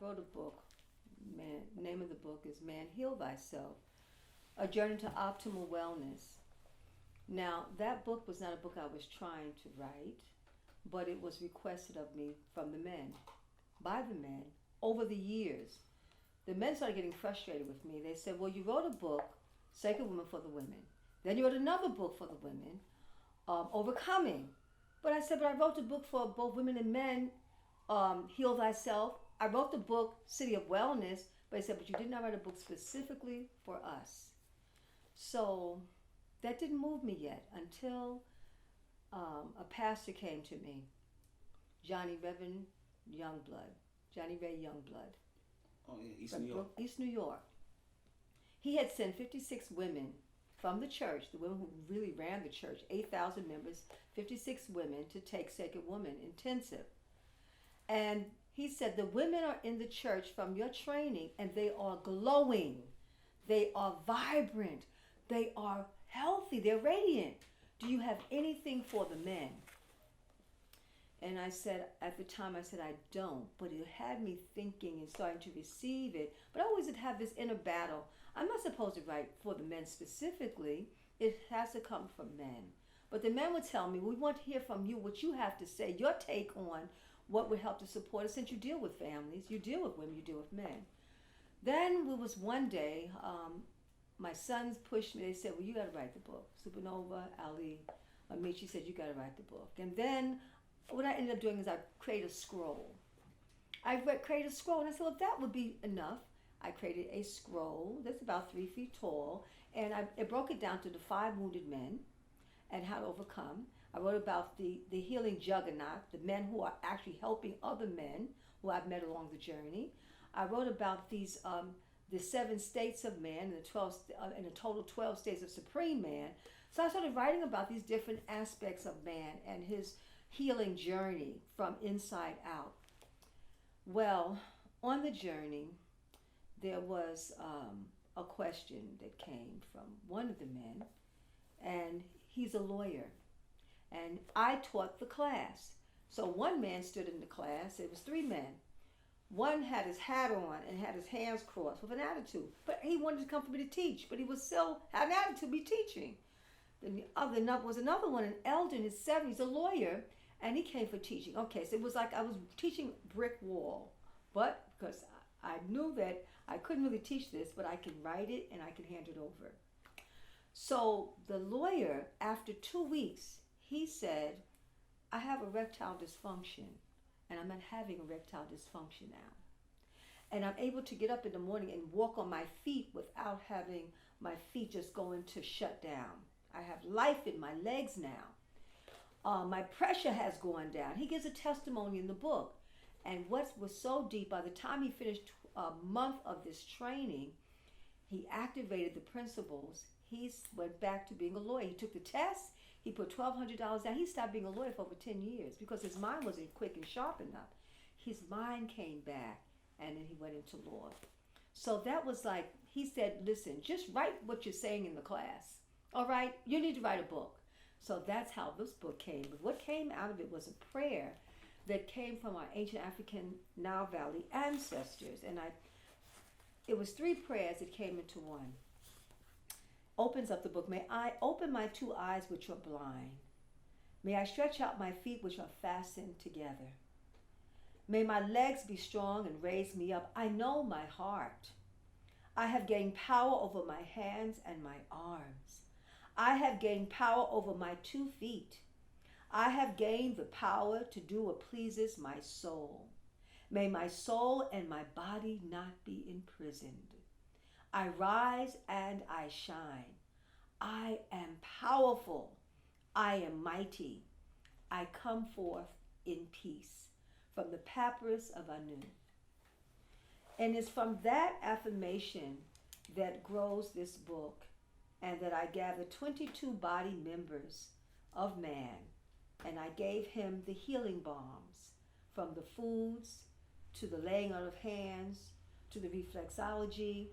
wrote a book. Name of the book is Man, Heal Thyself, A Journey to Optimal Wellness. Now, that book was not a book I was trying to write, but it was requested of me from the men, by the men, over the years. The men started getting frustrated with me. They said, well, you wrote a book, Sacred Woman for the Women. Then you wrote another book for the women, Overcoming. But I said, but I wrote the book for both women and men, Heal Thyself. I wrote the book, City of Wellness, but I said, but you did not write a book specifically for us. So that didn't move me yet until a pastor came to me, Johnny Reverend Youngblood, Johnny Ray Youngblood. Oh, yeah, East New York. East New York. He had sent 56 women from the church, the women who really ran the church, 8,000 members, 56 women to take Sacred Woman Intensive. And he said, the women are in the church from your training and they are glowing. They are vibrant. They are healthy. They're radiant. Do you have anything for the men? And I said, at the time, I said, I don't. But it had me thinking and starting to receive it. But I always would have this inner battle. I'm not supposed to write for the men specifically. It has to come from men. But the men would tell me, we want to hear from you what you have to say, your take on what would help to support us. Since you deal with families, you deal with women, you deal with men. Then it was one day, my sons pushed me. They said, well, you got to write the book. Supernova, Ali, Amici said, you got to write the book. And then what I ended up doing is I created a scroll. I created a scroll, and I said, well, that would be enough. I created a scroll that's about 3 feet tall, and I broke it down to the 5 wounded men and how to overcome. I wrote about the healing juggernaut, the men who are actually helping other men who I've met along the journey. I wrote about these the 7 states of man and the 12 in a total 12 states of supreme man. So I started writing about these different aspects of man and his healing journey from inside out. Well, on the journey, there was a question that came from one of the men, and he's a lawyer. And I taught the class. So one man stood in the class. It was 3 men. One had his hat on and had his hands crossed with an attitude. But he wanted to come for me to teach, but he was still had an attitude to be teaching. Then the other was another one, an elder in his 70s, a lawyer, and he came for teaching. Okay, so it was like I was teaching brick wall. But because I knew that I couldn't really teach this, but I can write it and I can hand it over. So the lawyer, after 2 weeks, he said, I have erectile dysfunction, and I'm not having erectile dysfunction now. And I'm able to get up in the morning and walk on my feet without having my feet just going to shut down. I have life in my legs now. My pressure has gone down. He gives a testimony in the book. And what was so deep, by the time he finished a month of this training, he activated the principles. He went back to being a lawyer. He took the test. He put $1,200 down. He stopped being a lawyer for over 10 years because his mind wasn't quick and sharp enough. His mind came back, and then he went into law. So that was like, he said, listen, just write what you're saying in the class. All right? You need to write a book. So that's how this book came. But what came out of it was a prayer that came from our ancient African Nile Valley ancestors. And it was 3 prayers that came into one. Opens up the book. May I open my 2 eyes which are blind. May I stretch out my feet which are fastened together. May my legs be strong and raise me up. I know my heart. I have gained power over my hands and my arms. I have gained power over my 2 feet. I have gained the power to do what pleases my soul. May my soul and my body not be imprisoned. I rise and I shine. I am powerful. I am mighty. I come forth in peace. From the papyrus of Anu. And it's from that affirmation that grows this book, and that I gather 22 body members of man, and I gave him the healing balms, from the foods to the laying on of hands, to the reflexology,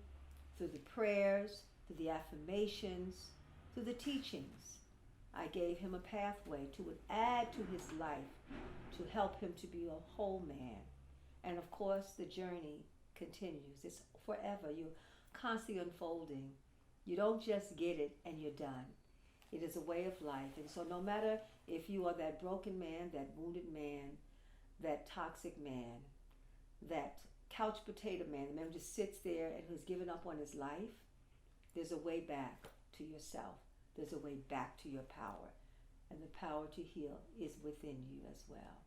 through the prayers, to the affirmations, to the teachings. I gave him a pathway to add to his life to help him to be a whole man. And of course, the journey continues. It's forever. You're constantly unfolding. You don't just get it and you're done. It is a way of life. And so no matter if you are that broken man, that wounded man, that toxic man, that couch potato man, the man who just sits there and who's given up on his life, there's a way back to yourself. There's a way back to your power. And the power to heal is within you as well.